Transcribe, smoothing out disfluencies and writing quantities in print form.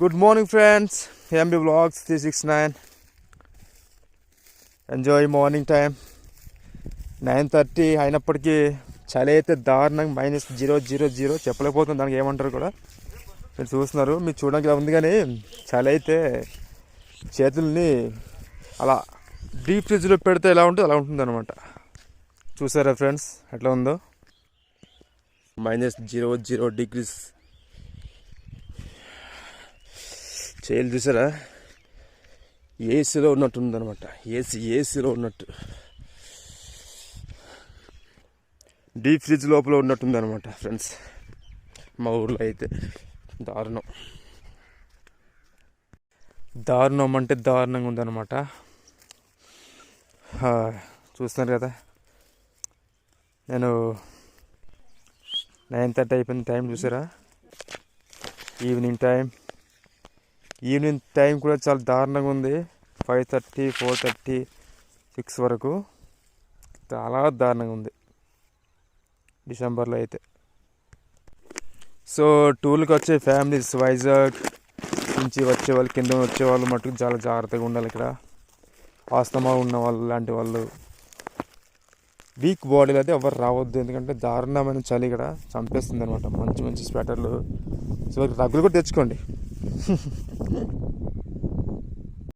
Good morning friends, MB blogs 369. Enjoy morning time. 9:30 అయినప్పటికీ చలి అయితే దారుణంగా -000 చెప్పలేకపోతుంది. దానికి ఏమంటారు కూడా మీరు చూస్తున్నారు. మీరు చూడడానికి ఇలా ఉంది, కానీ చలి అయితే చేతుల్ని అలా డీప్ ఫ్రిడ్జ్లో పెడితే ఎలా ఉంటుందో అలా ఉంటుంది అనమాట. చూసారా ఫ్రెండ్స్ ఎట్లా ఉందో? -000 చేయాలి. చూసారా, ఏసీలో ఉన్నట్టు ఉందన్నమాట. ఏసీలో ఉన్నట్టు, డీప్ ఫ్రిడ్జ్ లోపల ఉన్నట్టుంది అనమాట ఫ్రెండ్స్. మా ఊర్లో అయితే దారుణం అంటే దారుణంగా ఉందన్నమాట. చూస్తున్నారు కదా, నేను 9:30 అయిపోయింది టైం. చూసారా, ఈవినింగ్ టైం కూడా చాలా దారుణంగా ఉంది. 5:30, 4:30, 6 వరకు చాలా దారుణంగా ఉంది డిసెంబర్లో అయితే. సో టూర్కి వచ్చే ఫ్యామిలీస్, వైజాగ్ నుంచి వచ్చేవాళ్ళు, కింద వచ్చేవాళ్ళు మటుకు చాలా జాగ్రత్తగా ఉండాలి. ఇక్కడ ఆస్తమా ఉన్న వాళ్ళు లాంటి వాళ్ళు, వీక్ బాడీలు అయితే ఎవరు రావద్దు. ఎందుకంటే దారుణమైన చలి ఇక్కడ చంపేస్తుంది అనమాట. మంచి స్వెటర్లు, సో రగ్గులు కూడా తెచ్చుకోండి.